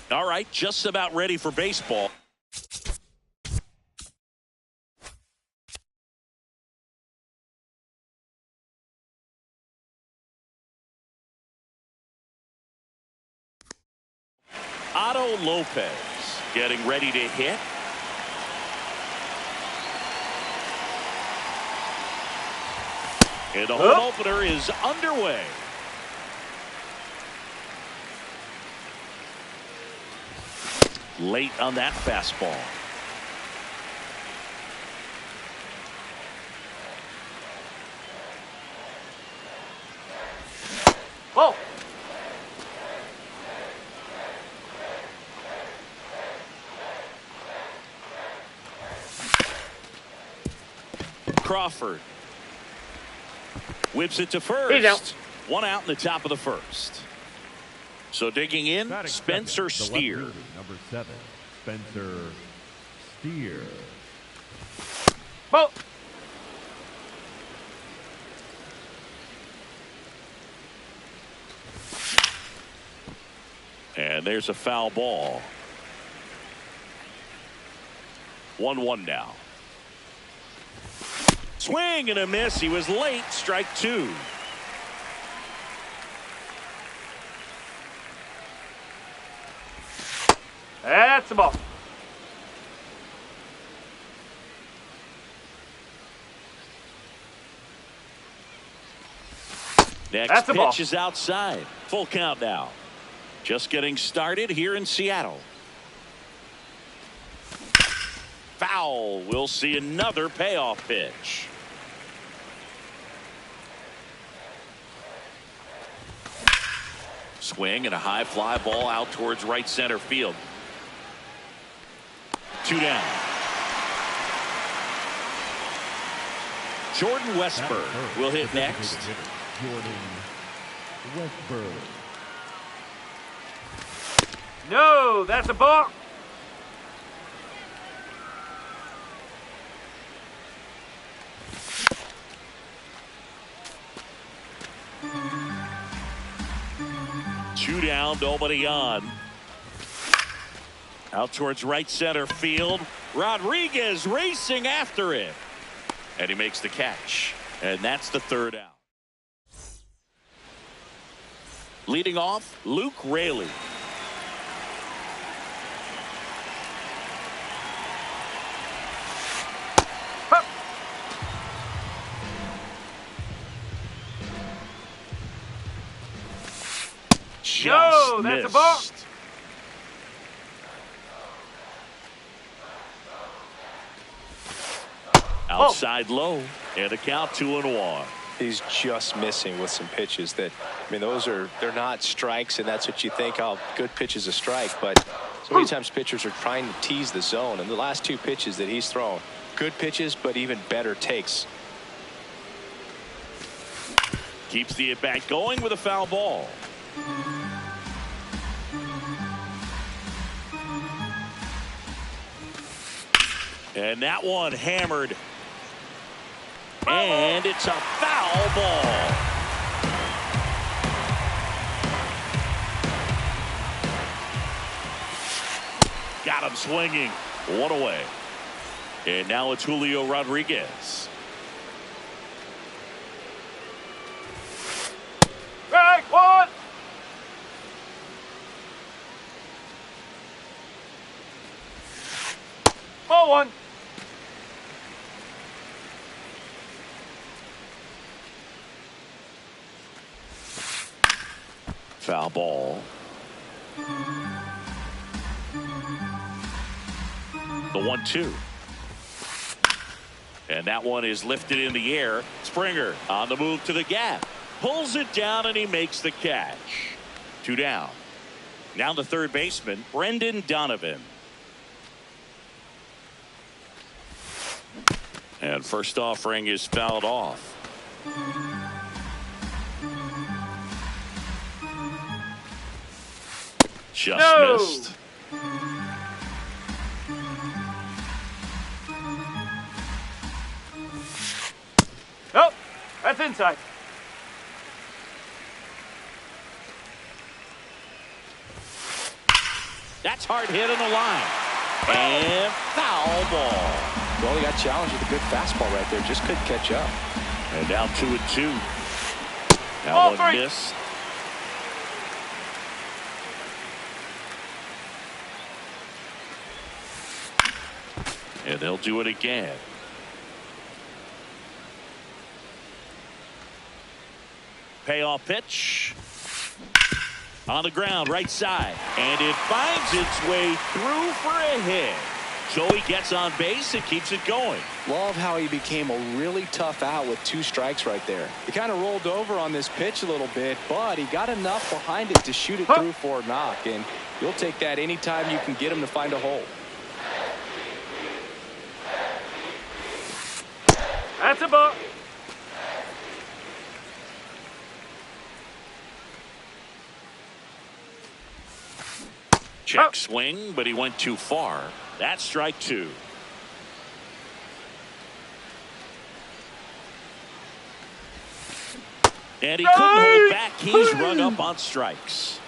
All right, just about ready for baseball. Otto Lopez getting ready to hit. And the home opener is underway. Late on that fastball. Whoa. Crawford whips it to first. One out in the top of the first. So digging in, Spencer Steer. Number 7, Spencer Steer. Whoa. And there's a foul ball. 1-1 now. Swing and a miss. He was late. Strike 2. That's the ball. Next pitch is outside. Full count now. Just getting started here in Seattle. Foul. We'll see another payoff pitch. Swing and a high fly ball out towards right center field. 2 down. Jordan Westburg will hit next. Jordan Westburg. No, that's a ball. Two down, nobody on. Out towards right center field. Rodriguez racing after it. And he makes the catch. And that's the 3rd out. Leading off, Luke Raley. No, that's a ball. Outside low, and a count 2-1. He's just missing with some pitches that, I mean, they're not strikes, and that's what you think. Oh, good pitch is a strike, but so many times pitchers are trying to tease the zone, and the last 2 pitches that he's thrown, good pitches, but even better takes. Keeps the at-bat going with a foul ball. And that one hammered. And it's a foul ball. Got him swinging. 1 away. And now it's Julio Rodriguez. Strike 1. Ball 1. Foul ball. The 1-2. And that one is lifted in the air. Springer on the move to the gap. Pulls it down and he makes the catch. 2 down. Now the third baseman, Brendan Donovan. And first offering is fouled off. Just missed. Nope, that's inside. That's hard hit on the line. And foul ball. Well, he got challenged with a good fastball right there. Just couldn't catch up. And now 2-2. That Ball one three. missed. And they'll do it again. Payoff pitch. On the ground, right side. And it finds its way through for a hit. So he gets on base and keeps it going. Love how he became a really tough out with 2 strikes right there. He kind of rolled over on this pitch a little bit, but he got enough behind it to shoot it through for a knock. And you'll take that anytime you can get him to find a hole. That's a ball. Check swing, but he went too far. That's strike 2. And he couldn't hold back. He's run up on strikes.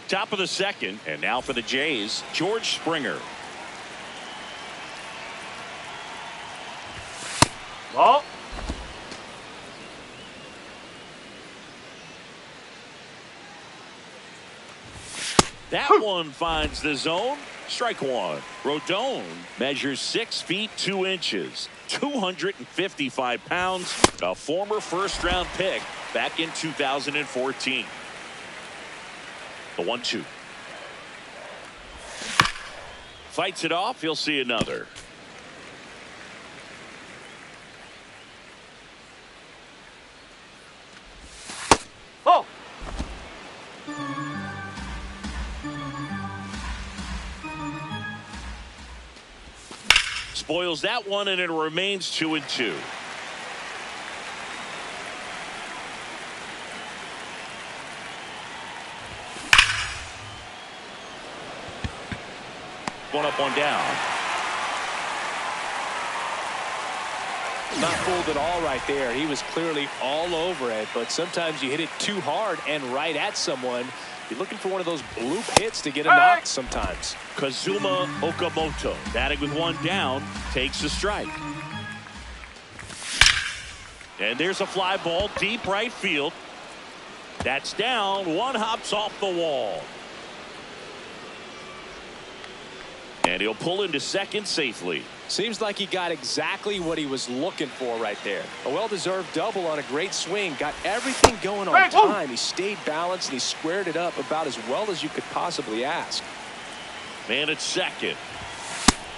Top of the second, and now for the Jays, George Springer. Ball. That one finds the zone. Strike 1. Rodon measures 6 feet 2 inches, 255 pounds, a former first-round pick back in 2014. The 1-2. Fights it off. He'll see another. Oh. Spoils that one, and it remains 2-2. One up, one down. Not fooled at all right there. He was clearly all over it, but sometimes you hit it too hard and right at someone. You're looking for one of those bloop hits to get a knock sometimes. Kazuma Okamoto, batting with one down, takes a strike. And there's a fly ball deep right field. That's down. One hops off the wall. And he'll pull into second safely. Seems like he got exactly what he was looking for right there. A well-deserved double on a great swing. Got everything going on time. He stayed balanced and he squared it up about as well as you could possibly ask. Man at second.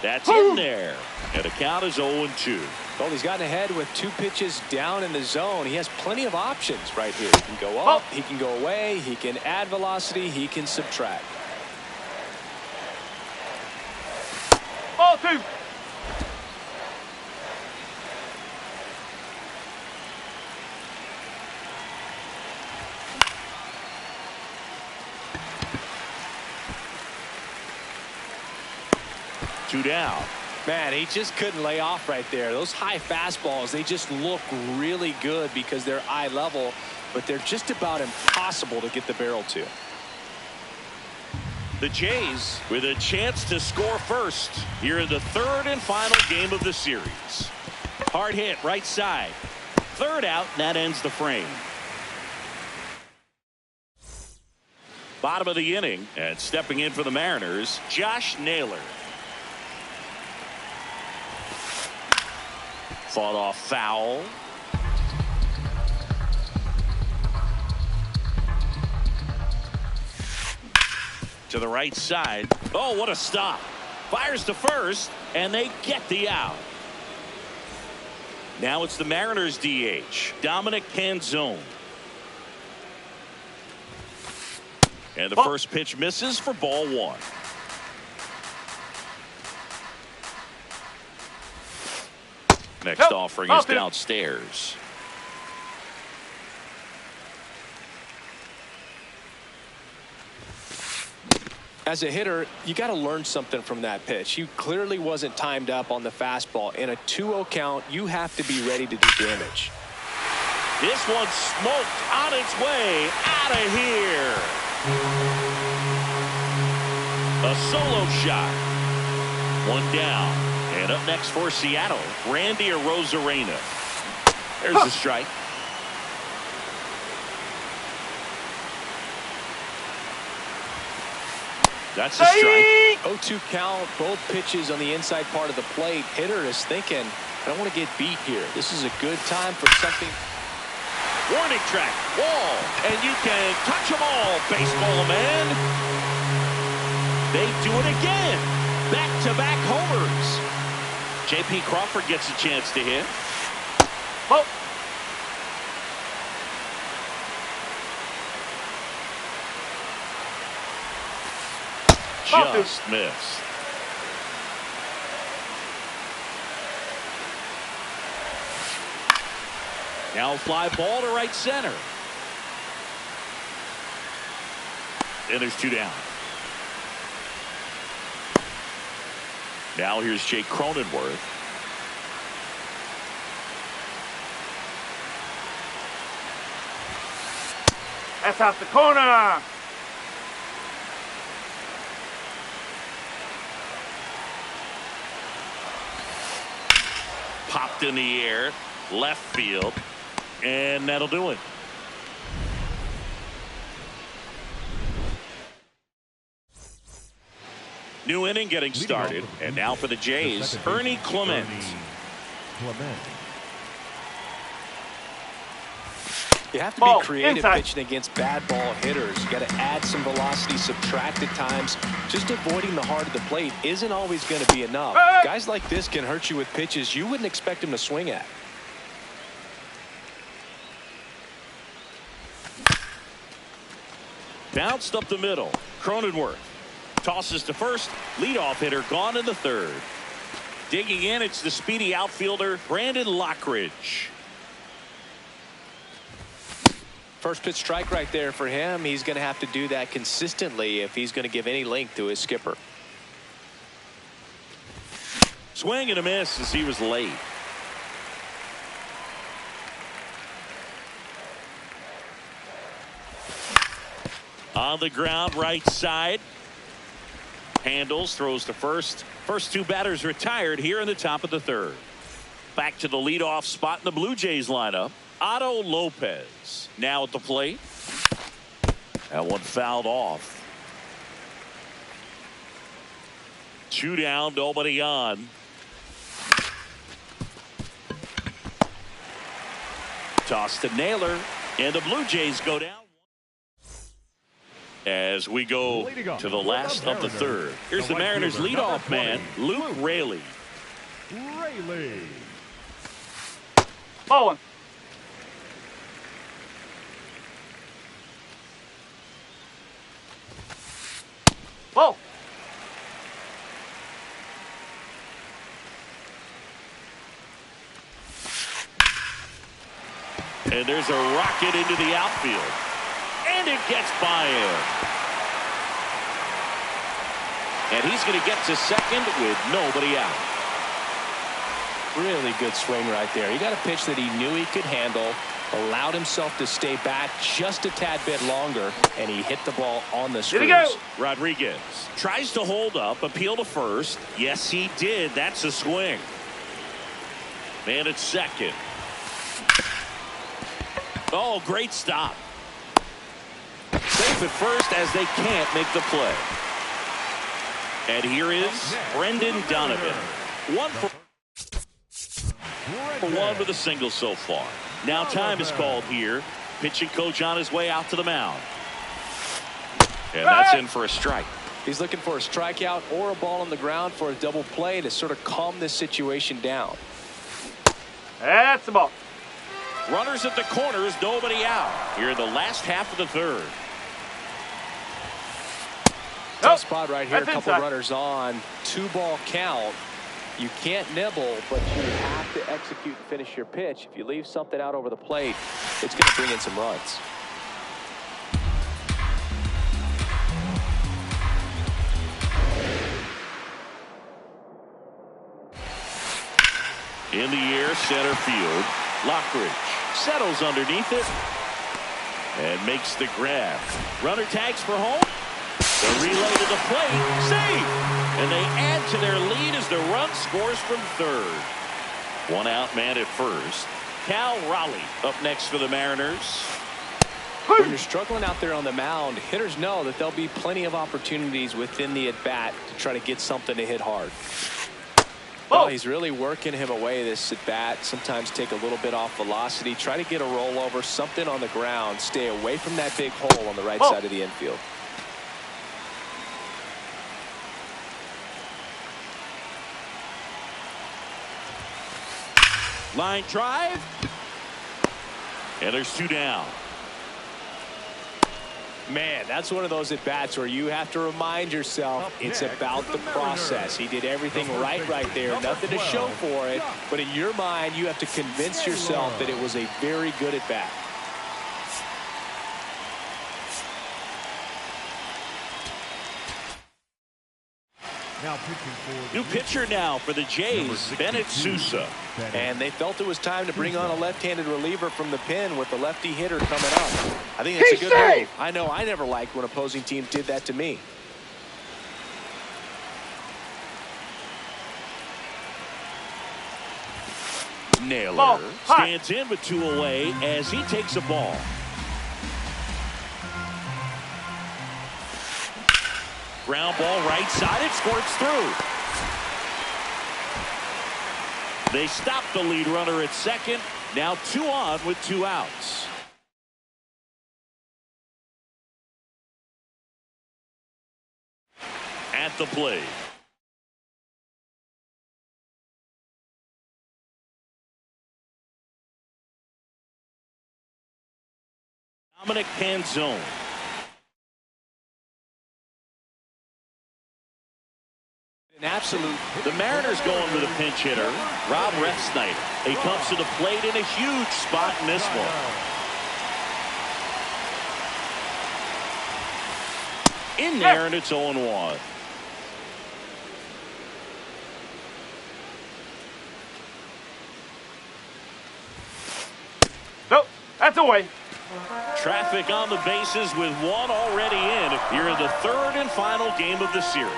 That's in there. And the count is 0-2. Well, he's gotten ahead with 2 pitches down in the zone. He has plenty of options right here. He can go up, he can go away, he can add velocity, he can subtract. Ball 2. Two down. Man, he just couldn't lay off right there. Those high fastballs, they just look really good because they're eye level, but they're just about impossible to get the barrel to. The Jays with a chance to score first here in the third and final game of the series. Hard hit right side. Third out, and that ends the frame. Bottom of the inning, and stepping in for the Mariners, Josh Naylor. Fought off foul. To the right side. Oh, what a stop. Fires to first, and they get the out. Now it's the Mariners DH, Dominic Canzone. And the first pitch misses for ball 1. Next offering is downstairs. As a hitter, you got to learn something from that pitch. He clearly wasn't timed up on the fastball. In a 2-0 count, you have to be ready to do damage. This one smoked on its way out of here. A solo shot. One down. And up next for Seattle, Randy Arozarena. There's a strike. That's a strike. 0-2 count, both pitches on the inside part of the plate. Hitter is thinking, I don't want to get beat here. This is a good time for something. Warning track, wall, and you can touch them all, baseball man. They do it again. Back-to-back homers. J.P. Crawford gets a chance to hit. Oh. Just missed. Now a fly ball to right center. And there's two down. Now here's Jake Cronenworth. That's out the corner. Popped in the air, left field, and that'll do it. New inning getting started, and now for the Jays, Ernie Clement. You have to be creative inside. pitching against bad ball hitters. You got to add some velocity, subtract at times. Just avoiding the heart of the plate isn't always going to be enough. Guys like this can hurt you with pitches you wouldn't expect them to swing at. Bounced up the middle. Cronenworth tosses to first. Leadoff hitter gone in the third. Digging in, it's the speedy outfielder Brandon Lockridge. First pitch strike right there for him. He's going to have to do that consistently if he's going to give any length to his skipper. Swing and a miss as he was late. On the ground, right side. Handles, throws to first. First two batters retired here in the top of the third. Back to the leadoff spot in the Blue Jays lineup. Otto Lopez now at the plate. That one fouled off. Two down, nobody on. Toss to Naylor, and the Blue Jays go down. As we go to the last of the third. Here's the Mariners leadoff man, Luke Raley. Ball one. Ball. And there's a rocket into the outfield. And it gets by him. And he's going to get to second with nobody out. Really good swing right there. He got a pitch that he knew he could handle, allowed himself to stay back just a tad bit longer, and he hit the ball on the screws. Here we go. Rodriguez tries to hold up, appeal to first. Yes, he did. That's a swing. Man at second. Oh, great stop. Safe at first as they can't make the play. And here is Brendan Donovan. One for one with a single so far. Now time is called here. Pitching coach on his way out to the mound. And that's in for a strike. He's looking for a strikeout or a ball on the ground for a double play to sort of calm this situation down. That's the ball. Runners at the corners, nobody out. Here in the last half of the third. Tough spot right here. A That's couple inside. runners on. 2-ball count. You can't nibble, but you have to execute and finish your pitch. If you leave something out over the plate, it's going to bring in some runs. In the air, center field. Lockridge settles underneath it. And makes the grab. Runner tags for home. The relay to the plate. Save. And they add to their lead as the run scores from third. One out man at first. Cal Raleigh up next for the Mariners. When you're struggling out there on the mound, hitters know that there'll be plenty of opportunities within the at-bat to try to get something to hit hard. Well, he's really working him away this at-bat. Sometimes take a little bit off velocity. Try to get a rollover, something on the ground. Stay away from that big hole on the right side of the infield. Line drive. And there's two down. Man, that's one of those at-bats where you have to remind yourself it's about the process. He did everything right there. Nothing to show for it. But in your mind, you have to convince yourself that it was a very good at-bat. New pitcher now for the Jays, Bennett Sousa. And they felt it was time to bring on a left-handed reliever from the pen with the lefty hitter coming up. I think that's a good move. I know I never liked when opposing teams did that to me. Naylor stands in with two away as he takes a ball. Ground ball right side. It squirts through. They stop the lead runner at second. Now 2 on with 2 outs. At the plate. Dominic Panzone. An absolute. The Mariners going with a pinch hitter, Rob Refsnyder. He comes to the plate in a huge spot in this one. In there, and it's 0-1. Nope, that's away. Traffic on the bases with one already in here in the third and final game of the series.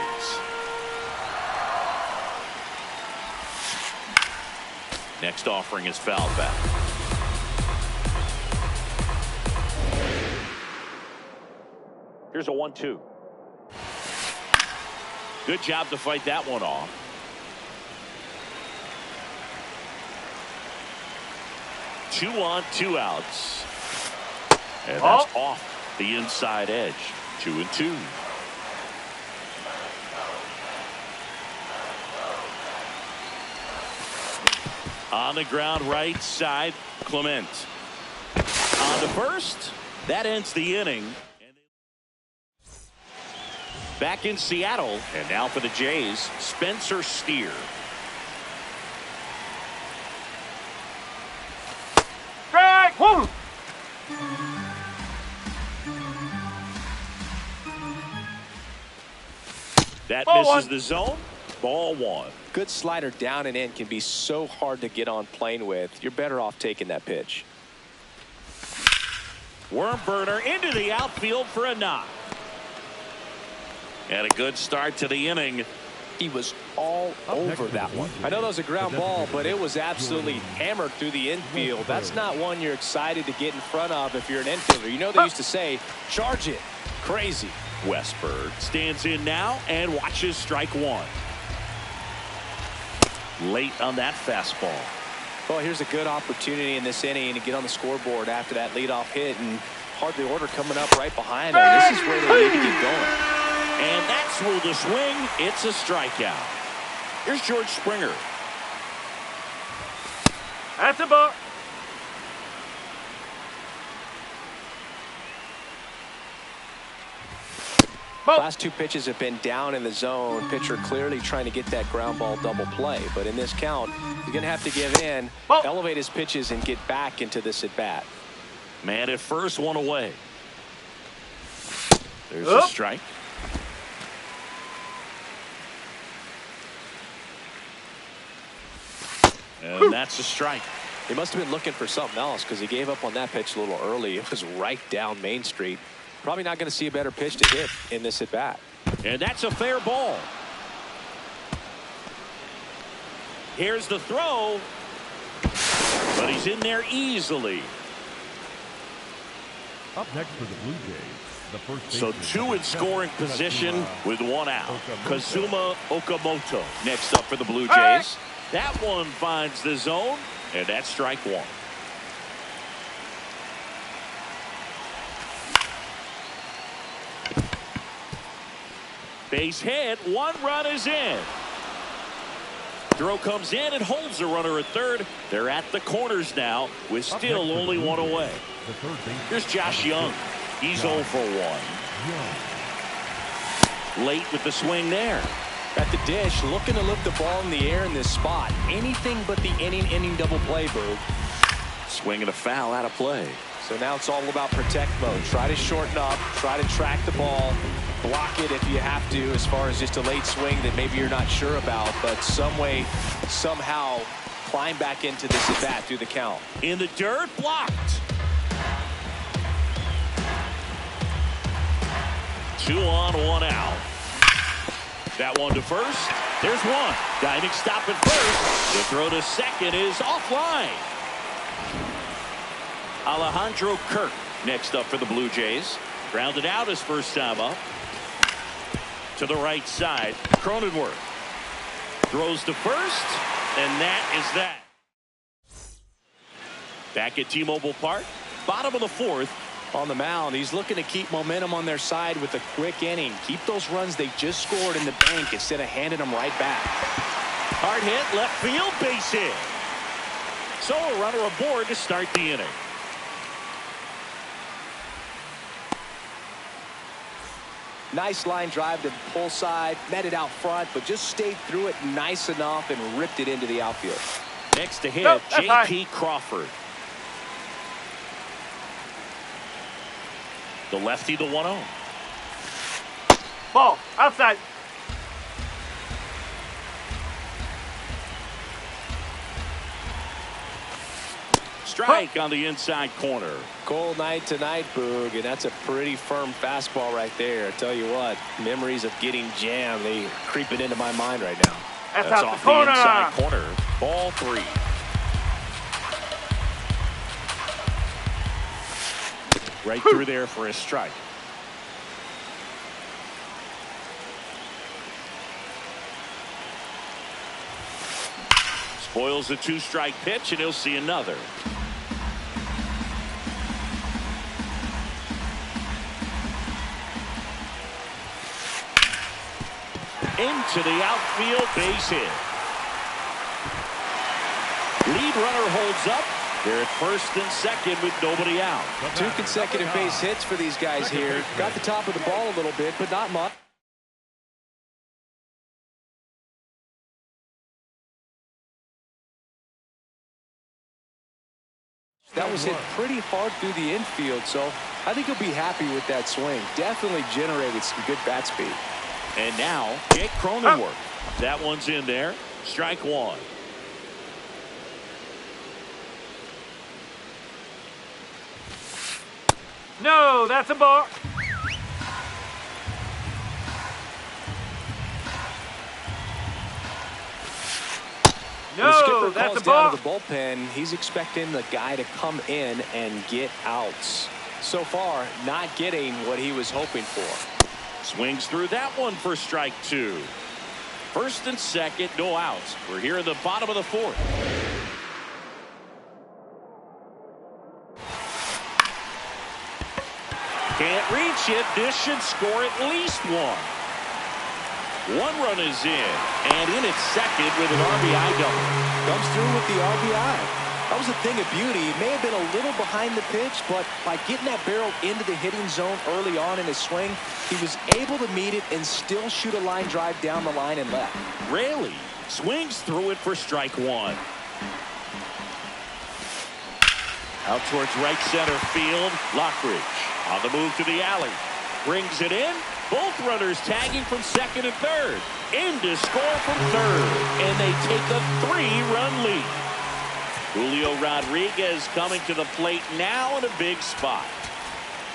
Next offering is fouled back. Here's a 1-2. Good job to fight that one off. Two on, 2 outs. And that's off the inside edge. 2-2. On the ground right side, Clement. On the first, that ends the inning. Back in Seattle, and now for the Jays, Spencer Steer. Strike! Whoa! That Ball misses one. the zone. Ball 1. Good slider down and in can be so hard to get on plane with. You're better off taking that pitch. Worm burner into the outfield for a knock. And a good start to the inning. He was all over that one. I know that was a ground ball, but it was absolutely hammered through the infield. That's not one you're excited to get in front of if you're an infielder. You know they used to say, charge it. Crazy. Westberg stands in now and watches strike 1. Late on that fastball. Well, here's a good opportunity in this inning to get on the scoreboard after that leadoff hit, and hardly order coming up right behind them. This is where they need to get going. And that's ruled a swing. It's a strikeout. Here's George Springer. That's a ball. Last 2 pitches have been down in the zone. Pitcher clearly trying to get that ground ball double play. But in this count, he's going to have to give in, elevate his pitches, and get back into this at bat. Man at first, 1 away. There's a strike. And that's a strike. He must have been looking for something else because he gave up on that pitch a little early. It was right down Main Street. Probably not going to see a better pitch to hit in this at bat. And that's a fair ball. Here's the throw. But he's in there easily. Up next for the Blue Jays, the first So baseman, 2 in scoring position with 1 out. Kazuma Okamoto next up for the Blue Jays. That one finds the zone, and that's strike 1. Base hit, 1 run is in. Throw comes in and holds the runner at third. They're at the corners now with still only 1 away. Here's Josh Young. He's 0 for 1. Late with the swing there. At the dish, looking to lift the ball in the air in this spot. Anything but the inning double play, Boog. Swing and a foul out of play. So now it's all about protect mode. Try to shorten up, try to track the ball, block it if you have to, as far as just a late swing that maybe you're not sure about, but some way, somehow climb back into this at bat through the count. In the dirt, blocked. 2 on, 1 out. That one to first. There's 1. Diving stop at first. The throw to second is offline. Alejandro Kirk next up for the Blue Jays. Grounded out his first time up. To the right side. Cronenworth throws to first, and that is that. Back at T-Mobile Park, bottom of the 4th. On the mound, he's looking to keep momentum on their side with a quick inning. Keep those runs they just scored in the bank instead of handing them right back. Hard hit, left field, base hit. So a runner aboard to start the inning. Nice line drive to the pull side, met it out front, but just stayed through it nice enough and ripped it into the outfield. Next to hit, Nope, J.P. Crawford. The lefty, the 1-0. Ball. Outside. Strike on the inside corner. Cold night tonight, Boog, and that's a pretty firm fastball right there. I tell you what, memories of getting jammed, they creeping into my mind right now. That's That's out off the corner. the inside corner. Ball 3. Right through there for a strike. Spoils a 2-strike pitch, and he'll see another. Into the outfield, base hit. Lead runner holds up. They're at first and second with nobody out. 2 consecutive base hits for these guys here. Got the top of the ball a little bit, but not much. That was hit pretty hard through the infield, so I think he'll be happy with that swing. Definitely generated some good bat speed. And now, Jake Cronenworth. That one's in there. Strike 1. No, that's a ball. The skipper No, that's calls a down ball. to the bullpen. He's expecting the guy to come in and get outs. So far, not getting what he was hoping for. Swings through that one for strike 2. First and second, no outs. We're here in the bottom of the 4th. Can't reach it. This should score at least 1. 1 run is in, and in at second with an RBI double. Comes through with the RBI. That was a thing of beauty. He may have been a little behind the pitch, but by getting that barrel into the hitting zone early on in his swing, he was able to meet it and still shoot a line drive down the line and left. Raley swings through it for strike 1. Out towards right center field. Lockridge on the move to the alley. Brings it in. Both runners tagging from second and third. In to score from third. And they take a 3-run lead. Julio Rodriguez coming to the plate now in a big spot.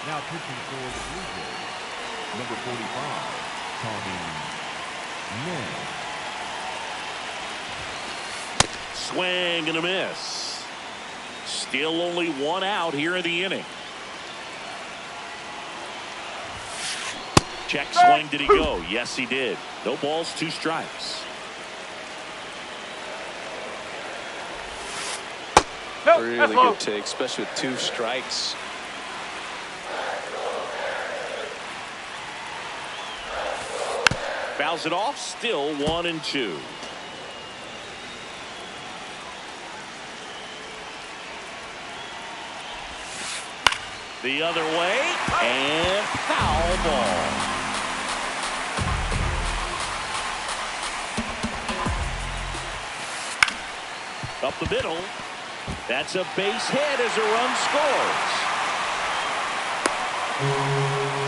Now pitching for the Blue Jays, number 45, Tommy Nance. Swing and a miss. Still only one out here in the inning. Check swing. Did he go? Yes, he did. No balls, 2 strikes. No, Really that's low. good take, especially with 2 strikes. Fouls it off. Still 1-2. The other way, and foul ball. Up the middle. That's a base hit as a run scores.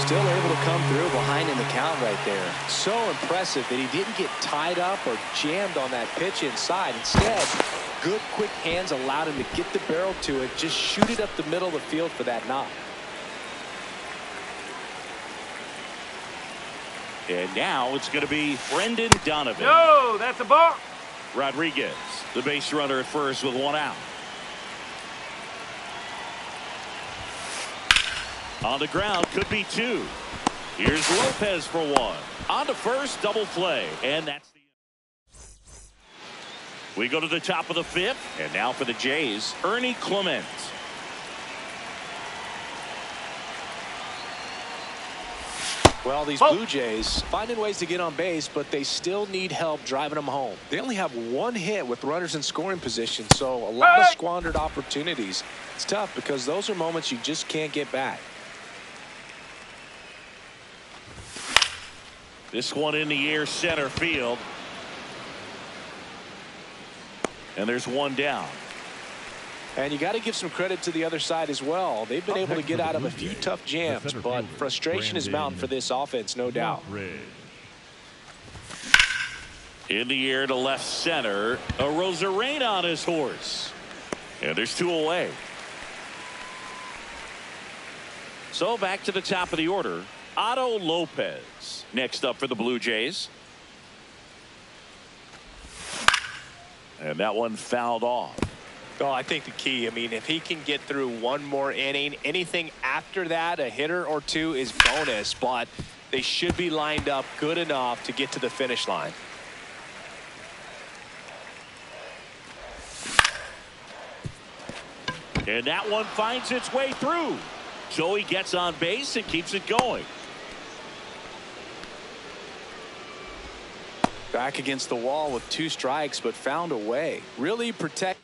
Still able to come through behind in the count right there. So impressive that he didn't get tied up or jammed on that pitch inside. Instead, good quick hands allowed him to get the barrel to it, just shoot it up the middle of the field for that knock. And now it's going to be Brendan Donovan. No, that's a ball. Rodriguez, the base runner at first with 1 out. On the ground, could be 2. Here's Lopez for 1. On to first, double play. And that's the end. We go to the top of the 5th. And now for the Jays, Ernie Clement. Well, these Blue Jays finding ways to get on base, but they still need help driving them home. They only have 1 hit with runners in scoring position, so a lot of squandered opportunities. It's tough because those are moments you just can't get back. This one in the air, center field. And there's 1 down. And you got to give some credit to the other side as well. They've been able to get out of a few tough jams, but frustration is mounting for this offense, no doubt. In the air to left center. A Rosarena on his horse. And there's 2 away. So back to the top of the order. Otto Lopez next up for the Blue Jays. And that one fouled off. Oh, I think the key, I mean, if he can get through 1 more inning, anything after that, a hitter or 2 is bonus, but they should be lined up good enough to get to the finish line. And that one finds its way through. So he gets on base and keeps it going. Back against the wall with 2 strikes, but found a way. Really protect.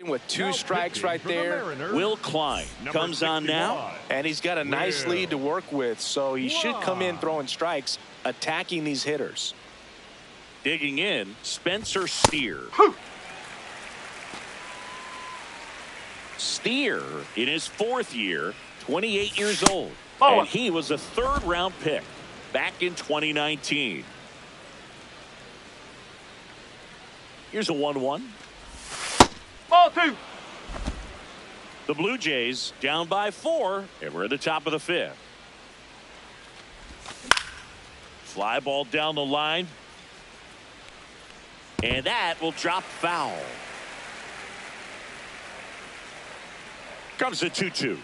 With 2 strikes right there. Will Klein comes on now. And he's got a nice lead to work with, so he should come in throwing strikes, attacking these hitters. Digging in, Spencer Steer. Steer in his 4th year, 28 years old. And he was a 3rd-round pick back in 2019. Here's a 1-1. Ball 2. The Blue Jays down by 4, and we're at the top of the 5th. Fly ball down the line. And that will drop foul. Comes the 2-2.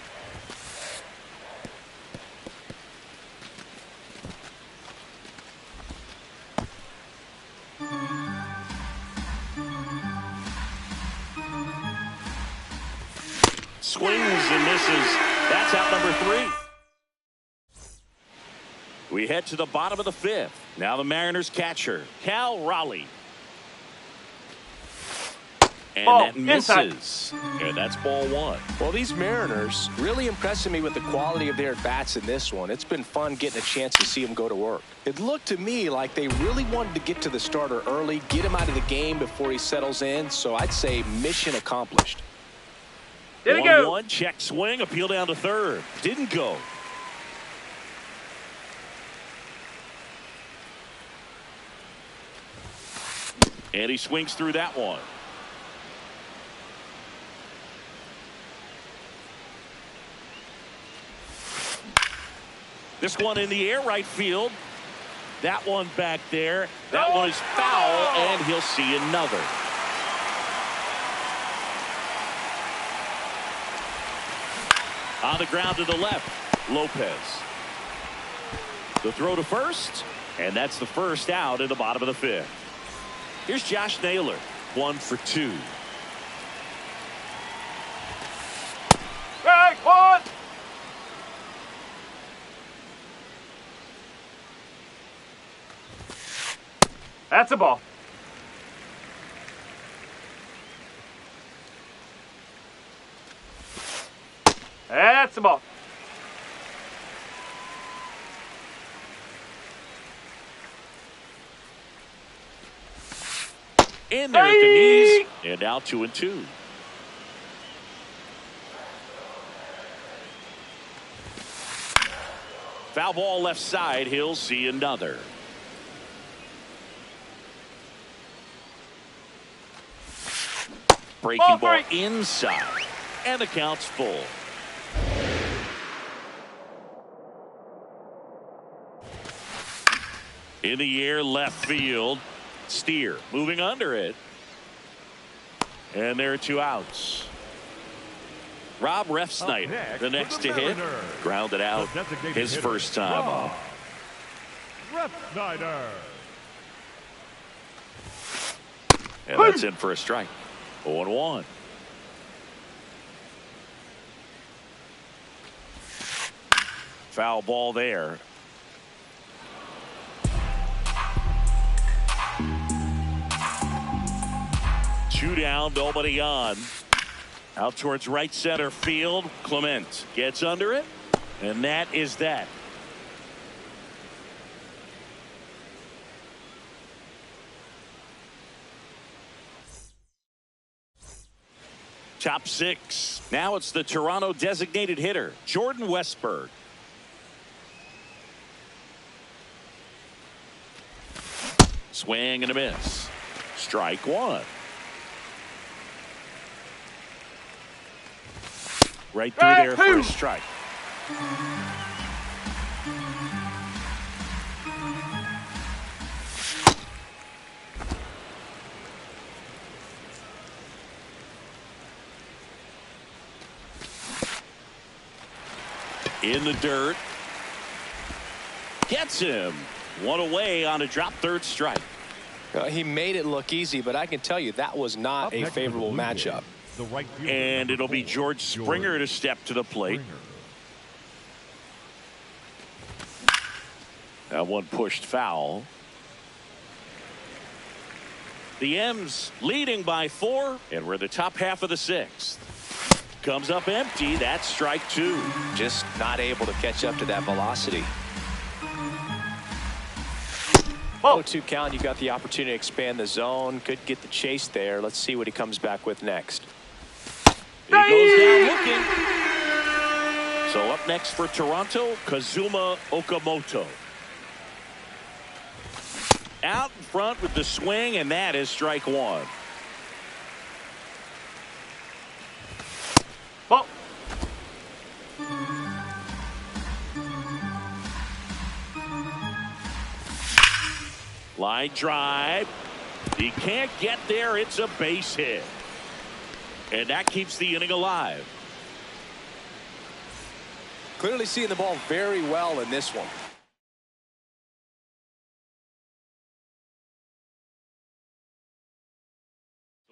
Swings and misses. That's out number 3. We head to the bottom of the 5th. Now the Mariners catcher, Cal Raleigh. And that misses. And that's ball 1. Well, these Mariners really impressing me with the quality of their at-bats in this one. It's been fun getting a chance to see them go to work. It looked to me like they really wanted to get to the starter early, get him out of the game before he settles in. So I'd say mission accomplished. There you go. 1-1, check swing, appeal down to 3rd. Didn't go. And he swings through that one. This one in the air, right field. That one back there. That one is foul, and he'll see another. On the ground to the left, Lopez. The throw to first, and that's the first out in the bottom of the fifth. Here's Josh Naylor, 1 for 2. Strike one. That's a ball. That's the ball. In there at the knees, and now 2-2. Foul ball left side. He'll see another. Breaking ball inside, and the count's full. In the air, left field. Steer moving under it. And there are 2 outs. Rob Refsnyder, the next to hit. Grounded out his first time up. Refsnyder. And that's in for a strike. 0-1. Foul ball there. Two down, nobody on. Out towards right center field. Clement gets under it, and that is that. Top 6. Now it's the Toronto designated hitter, Jordan Westburg. Swing and a miss. Strike 1. Right through there for a strike. In the dirt. Gets him. One away on a drop, third strike. He made it look easy, but I can tell you that was not a favorable matchup. And it'll be George Springer to step to the plate. That one pushed foul. The M's leading by 4, and we're the top half of the 6th. Comes up empty. That's strike 2. Just not able to catch up to that velocity. 0-2 count. You got the opportunity to expand the zone. Could get the chase there. Let's see what he comes back with next. He goes down looking. So up next for Toronto, Kazuma Okamoto. Out in front with the swing, and that is strike 1. Ball. Line drive. He can't get there. It's a base hit. And that keeps the inning alive. Clearly seeing the ball very well in this one.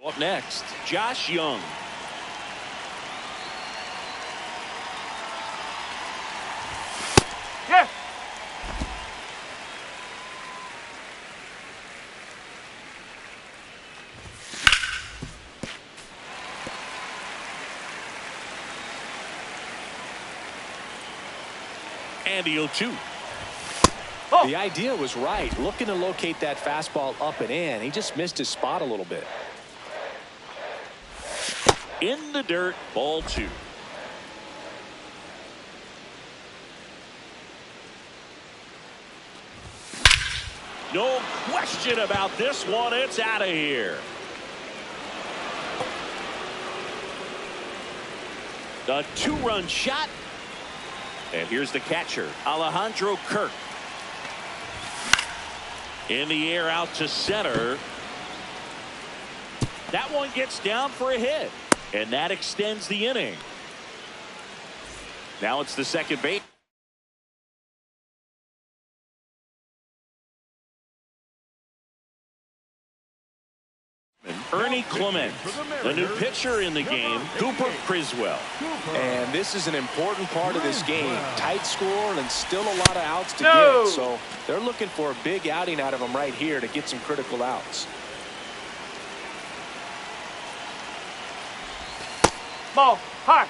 Up next, Josh Young. Yeah. And the 0-2. The idea was right. Looking to locate that fastball up and in. He just missed his spot a little bit. In the dirt, ball 2. No question about this one. It's out of here. A two-run shot. And here's the catcher, Alejandro Kirk. In the air out to center. That one gets down for a hit. And that extends the inning. Now it's the second base. Ernie Clement, the new pitcher in the game, Cooper Criswell. And this is an important part of this game. Tight score and still a lot of outs to get. So they're looking for a big outing out of him right here to get some critical outs. Ball, high.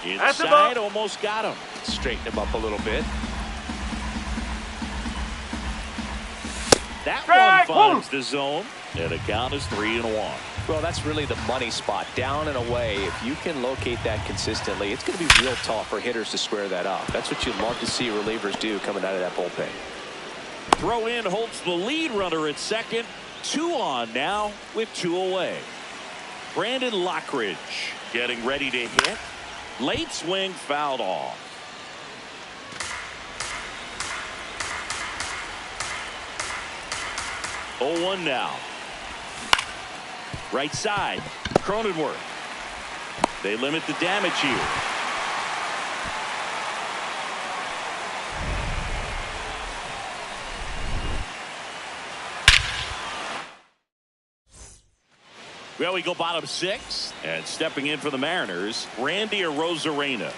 Inside, almost got him. Straighten him up a little bit. That one finds the zone, and the count is 3-1. Well, that's really the money spot, down and away. If you can locate that consistently, it's going to be real tough for hitters to square that up. That's what you love to see relievers do coming out of that bullpen. Throw in holds the lead runner at second. 2 on now with 2 away. Brandon Lockridge getting ready to hit. Late swing fouled off. Oh, 1 now. Right side. Cronenworth. They limit the damage here. Well, we go bottom 6, and stepping in for the Mariners, Randy Arozarena.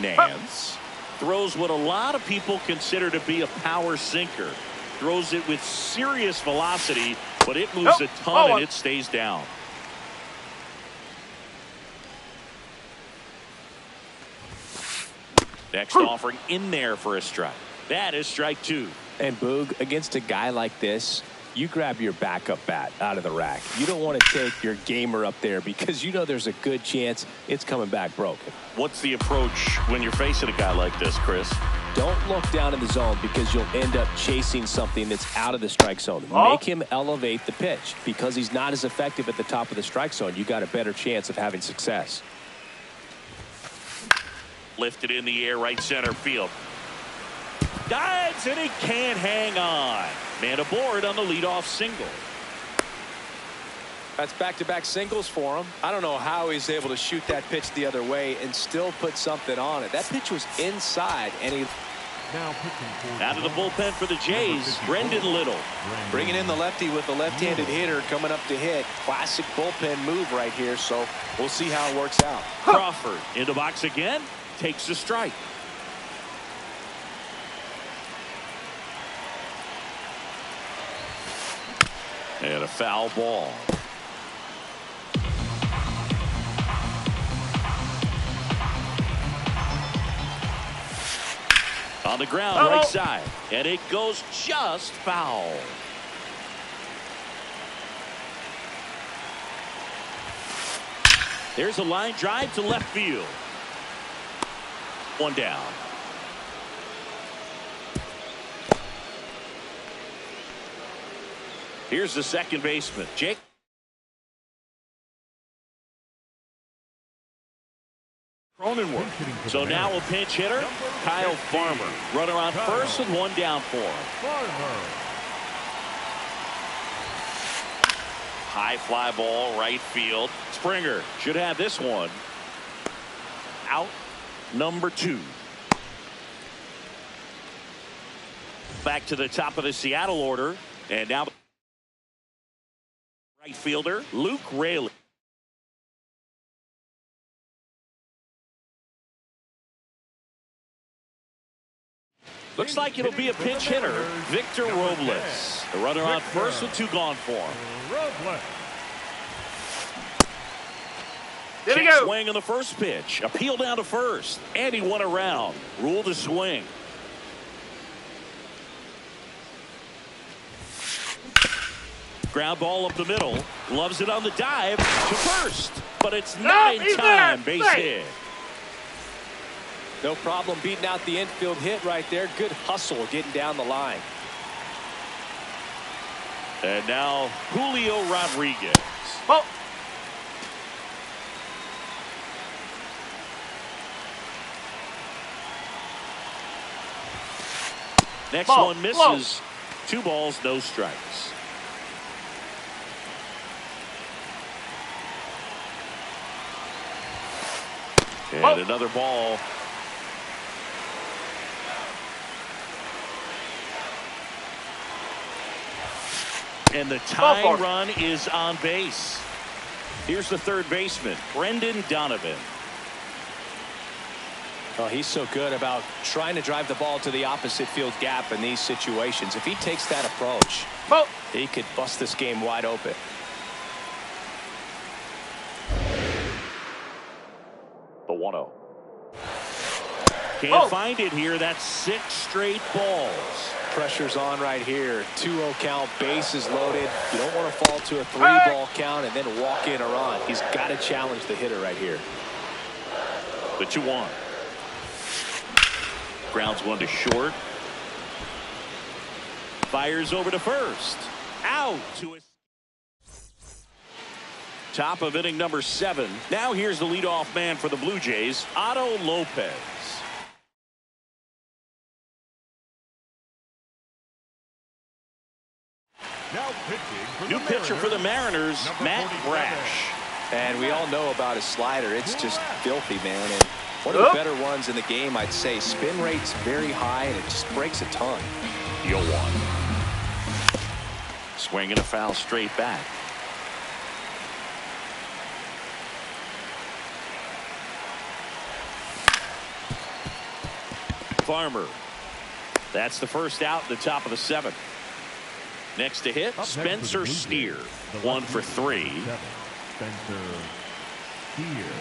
Nance throws what a lot of people consider to be a power sinker. Throws it with serious velocity, but it moves a ton and it stays down. Next offering in there for a strike. That is strike 2. And Boog, against a guy like this, you grab your backup bat out of the rack. You don't want to take your gamer up there because you know there's a good chance it's coming back broken. What's the approach when you're facing a guy like this, Chris? Don't look down in the zone because you'll end up chasing something that's out of the strike zone. Make him elevate the pitch. Because he's not as effective at the top of the strike zone, you got a better chance of having success. Lifted in the air, right center field. Dives, and he can't hang on. Man aboard on the leadoff single. That's back-to-back singles for him. I don't know how he's able to shoot that pitch the other way and still put something on it. That pitch was inside, and he... Out of the bullpen for the Jays, Brendan Little. Bringing in the lefty with the left-handed hitter coming up to hit. Classic bullpen move right here, so we'll see how it works out. Crawford in the box again, takes the strike. And a foul ball. On the ground, right side. And it goes just foul. There's a line drive to left field. 1 down. Here's the second baseman, Jake. Cronenworth. So now a pinch hitter, Kyle Farmer. Runner on first and 1 down for him. High fly ball, right field. Springer should have this one. Out number 2. Back to the top of the Seattle order. And now right fielder, Luke Raley. Looks like it'll be a pinch hitter, Victor Robles. The runner on first with 2 gone for him. There we Check go. swing on the first pitch. Appeal down to first. And he won around. Rule to swing. Ground ball up the middle. Loves it on the dive to first. but it's not in he's time. there. Base hit. No problem beating out the infield hit right there. Good hustle getting down the line. And now Julio Rodriguez. Ball. Next Ball. one misses. Close. 2 balls, no strikes. And Ball. another ball. And the tying run is on base. Here's the third baseman, Brendan Donovan. Oh, he's so good about trying to drive the ball to the opposite field gap in these situations. If he takes that approach, Ball. he could bust this game wide open. The 1-0. Can't find it here. That's 6 straight balls. Pressure's on right here. 2-0 count, bases loaded. You don't want to fall to a 3-ball count and then walk in or on. He's got to challenge the hitter right here. The 2-1. Grounds one to short. Fires over to first. Out to a top of inning number 7. Now here's the leadoff man for the Blue Jays, Otto Lopez. Now pitching for New the pitcher for the Mariners, number Matt 47. Brash. And we all know about his slider. It's just filthy, man. And one of the better ones in the game, I'd say. Spin rate's very high, and it just breaks a ton. Deal 1. Swinging a foul straight back. Farmer. That's the first out in the top of the 7th. Next to hit, Up next for the Spencer Blue Jays, Steer. the 1 lefty for with 3. 7, Spencer Steer.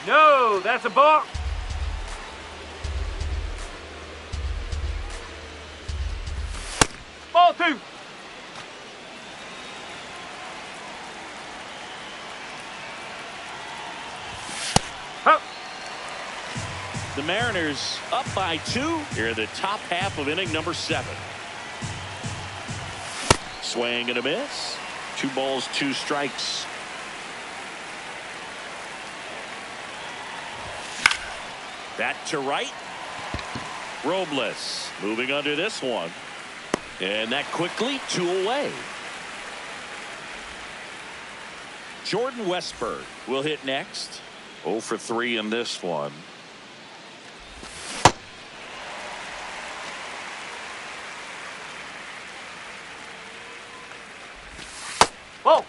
No, that's a ball. Ball 2. Huh. The Mariners up by 2 here in the top half of inning number 7. Swing and a miss. 2 balls, 2 strikes. That to right. Robles moving under this one. And that quickly 2 away. Jordan Westburg will hit next. 0 for 3 in this one. Ball.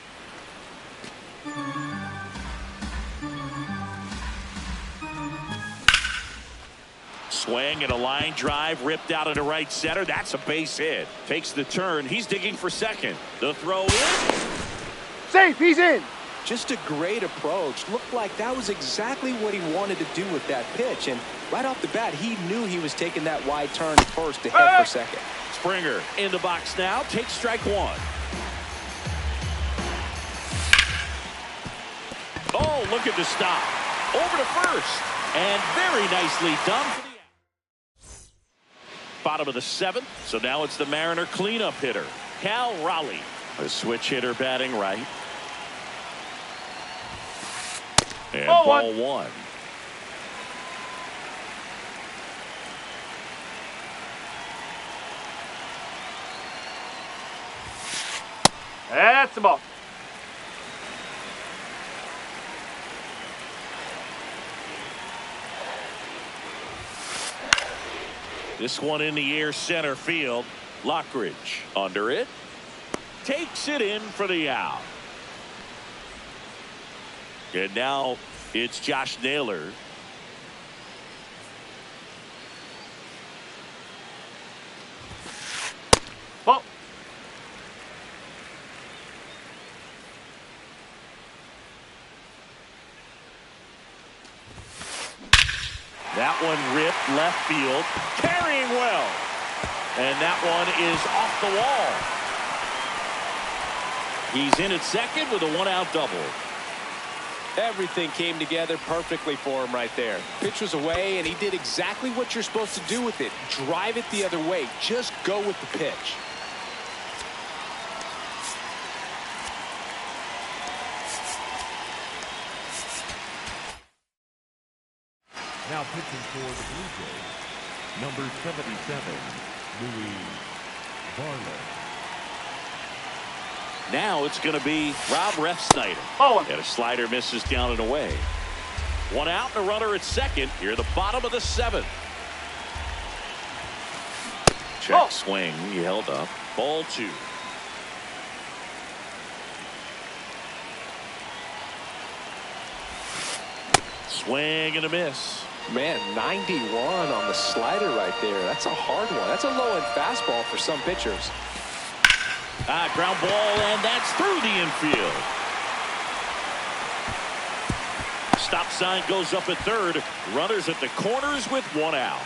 Swing and a line drive ripped out into right center. That's a base hit. Takes the turn. He's digging for second. The throw in. Safe. He's in. Just a great approach. Looked like that was exactly what he wanted to do with that pitch. And right off the bat, he knew he was taking that wide turn first to head for second. Springer in the box now. Takes strike 1. Oh, look at the stop. Over to first. And very nicely done for the bottom of the 7th. So now it's the Mariner cleanup hitter, Cal Raleigh. A switch hitter batting right. And ball 1. That's the ball. This one in the air center field. Lockridge under it. Takes it in for the out. And now it's Josh Naylor. Ball. That one ripped left field. Carrying well. And that one is off the wall. He's in at second with a 1-out double. Everything came together perfectly for him right there. Pitch was away, and he did exactly what you're supposed to do with it. Drive it the other way. Just go with the pitch. Now pitching for the Blue Jays, number 77, Louis Varland. Now it's going to be Rob Refsnyder. Oh, And a slider misses down and away. One out and a runner at second. Here at the bottom of the seventh. Check swing. He held up. Ball 2. Swing and a miss. Man, 91 on the slider right there. That's a hard one. That's a low-end fastball for some pitchers. Ground ball, and that's through the infield. Stop sign goes up at third. Runners at the corners with 1 out.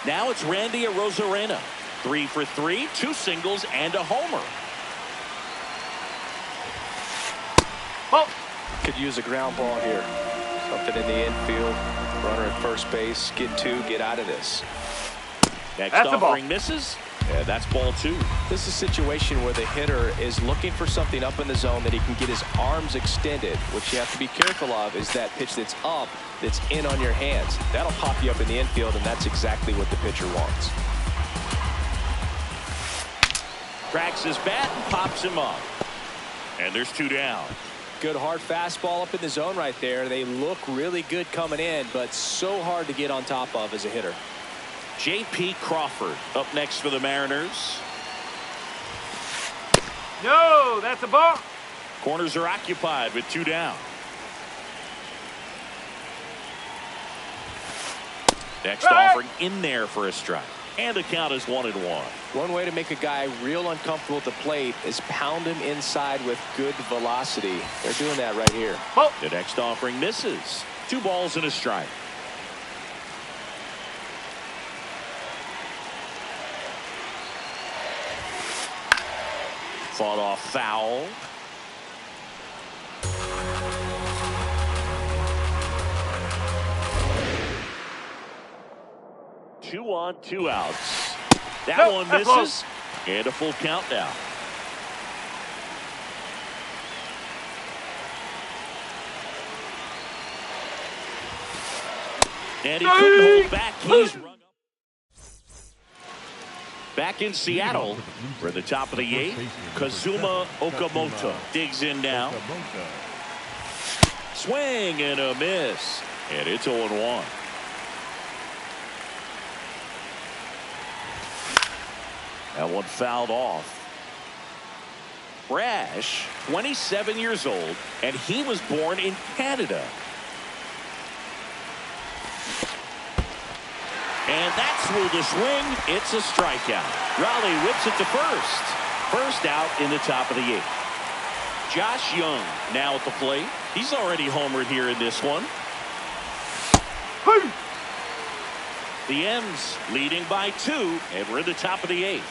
Now it's Randy Arozarena. 3 for 3, 2 singles, and a homer. Oh, Could use a ground ball here. Something in the infield. Runner at first base. Get 2. Get out of this. Next That's a ball. offering misses. And that's ball 2. This is a situation where the hitter is looking for something up in the zone that he can get his arms extended. What you have to be careful of is that pitch that's up, that's in on your hands. That'll pop you up in the infield, and that's exactly what the pitcher wants. Cracks his bat and pops him up. And there's 2 down. Good hard fastball up in the zone right there. They look really good coming in, but so hard to get on top of as a hitter. J.P. Crawford up next for the Mariners. no, that's a ball. Corners are occupied with 2 down. Next offering in there for a strike. And the count is 1-1. One way to make a guy real uncomfortable at the plate is pound him inside with good velocity. They're doing that right here. Oh, The next offering misses. 2 balls and a strike. Fought off foul. Two on, 2 outs. That No, one that's misses. And a full count now. And he couldn't hold back. He's run up. Back in Seattle, for the top of the 8th, Kazuma Okamoto digs in now. Swing and a miss. And it's 0-1. That one fouled off. Brash, 27 years old, and he was born in Canada. And that's through the swing. It's a strikeout. Raleigh whips it to first. First out in the top of the 8th. Josh Young now at the plate. He's already homered here in this one. hey. The M's leading by 2, and we're in the top of the 8th.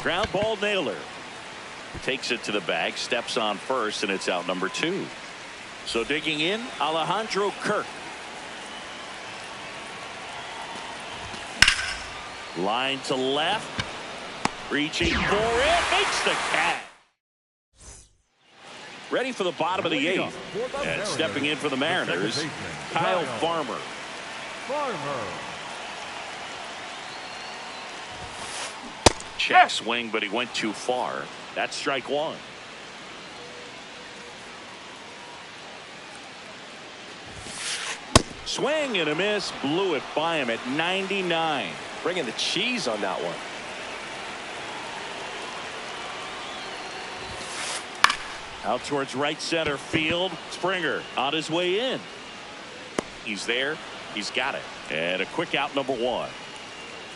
Ground ball nailer. Takes it to the bag, steps on first, and it's out number 2. So digging in, Alejandro Kirk. Line to left. Reaching for it. Makes the catch. Ready for the bottom of the 8th. And stepping in for the Mariners, Kyle Farmer. Check swing, but he went too far. That's strike 1. Swing and a miss. Blew it by him at 99. Bringing the cheese on that one. Out towards right center field. Springer on his way in. He's there. He's got it. And a quick out, number 1.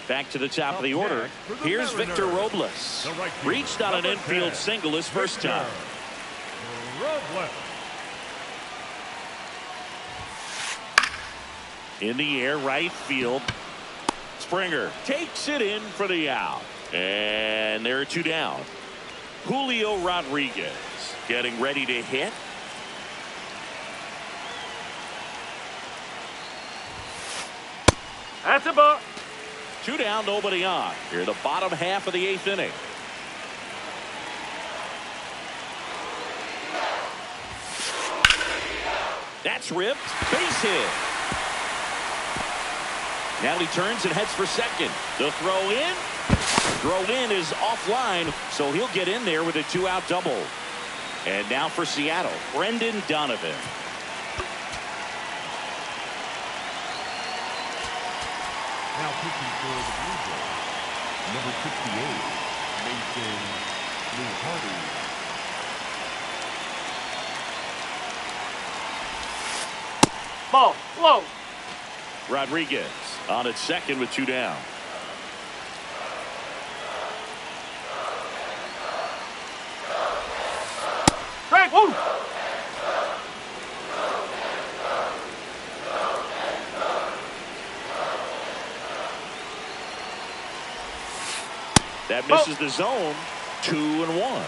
Back to the top of the order. Here's Victor Robles. Reached on an infield single his first time. In the air, right field. Springer takes it in for the out. And there are 2 down. Julio Rodriguez Getting ready to hit. That's a ball. 2 down, nobody on. Here in the bottom half of the 8th inning. That's ripped. Base hit. Now he turns and heads for second. The throw in. Throw in is offline, so he'll get in there with a 2-out double. And now for Seattle, Brendan Donovan. Now pitching for the Blue Jays, number 68, Mason Hardy. Ball. Low. Rodriguez on at second with 2 down. Strike. Woo. That misses the zone. 2-1.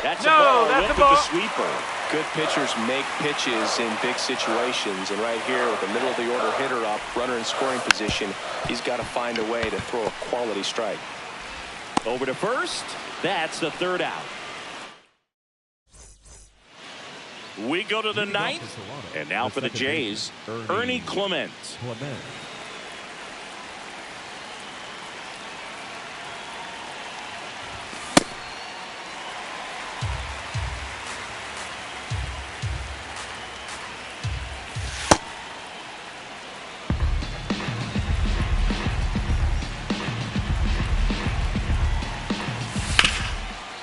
That's a ball. That's Went a with ball. the sweeper. Good pitchers make pitches in big situations, and right here with the middle of the order hitter up, runner in scoring position, he's got to find a way to throw a quality strike. Over to first. That's the 3rd out. We go to the 9th, and now for the Jays, Ernie Clement.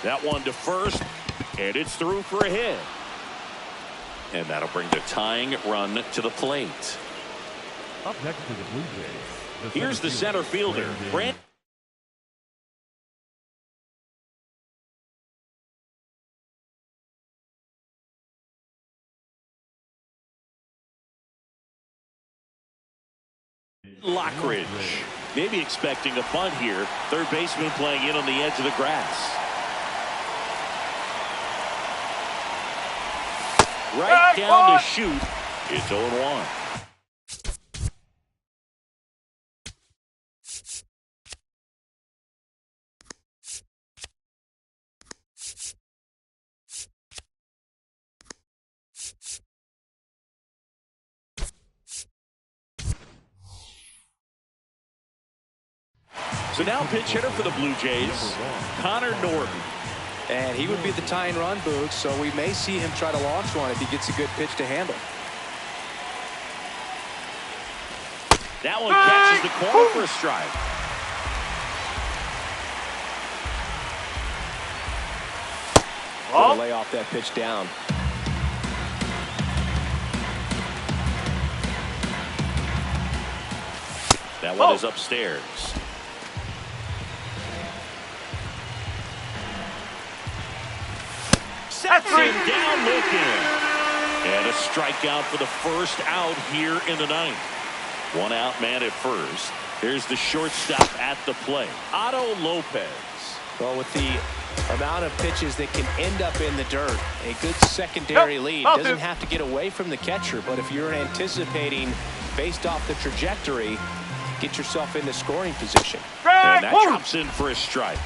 That one to first, and it's through for a hit. And that'll bring the tying run to the plate. Up next to the Blue Jays. Here's the center fielder, Brandon. Lockridge. Maybe expecting a bunt here. Third baseman playing in on the edge of the grass. Right down to shoot. It's 0-1. So now pitch hitter for the Blue Jays, Connor Norton. And he would be the tying run, Boog, so we may see him try to launch one if he gets a good pitch to handle. That one catches the corner for a strike. Gonna lay off that pitch down. That one is upstairs. Sets him down looking. And a strikeout for the first out here in the 9th. 1 out man at first. Here's the shortstop at the plate, Otto Lopez. Well, with the amount of pitches that can end up in the dirt, a good secondary lead. Doesn't have to get away from the catcher, but if you're anticipating based off the trajectory, get yourself into scoring position. And that drops in for a strike.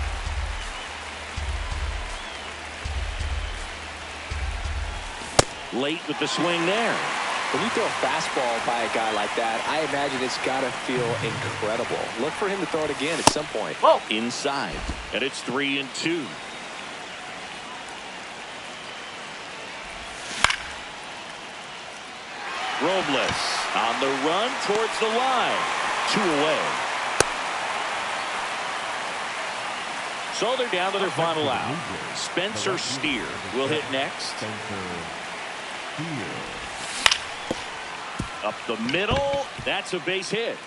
Late with the swing there. When you throw a fastball by a guy like that, I imagine it's got to feel incredible. Look for him to throw it again at some point. Inside, and it's 3-2. Robles on the run towards the line. 2 away. So they're down to their final out. Spencer Steer will hit next. Up the middle. That's a base hit.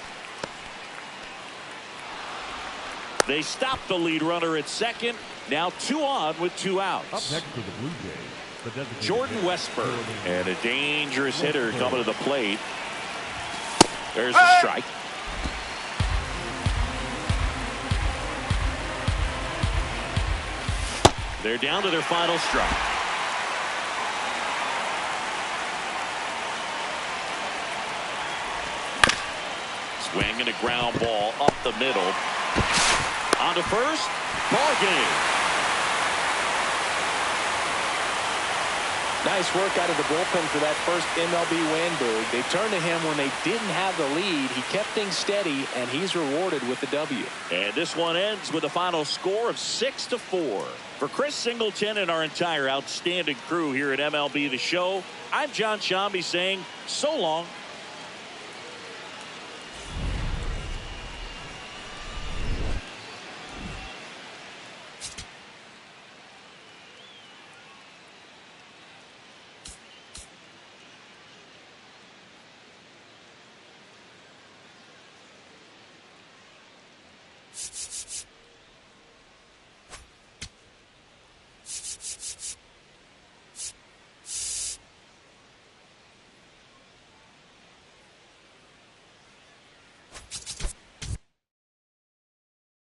They stop the lead runner at second. Now 2 on with 2 outs. Up next to the Blue Jays, Jordan Westburg. And a dangerous hitter coming to the plate. There's a strike. They're down to their final strike. Swing and a ground ball up the middle. On to first. Ball game. Nice work out of the bullpen for that first MLB win, Boog. They turned to him when they didn't have the lead. He kept things steady, and he's rewarded with the W. And this one ends with a final score of 6-4. For Chris Singleton and our entire outstanding crew here at MLB The Show, I'm John Shambi saying so long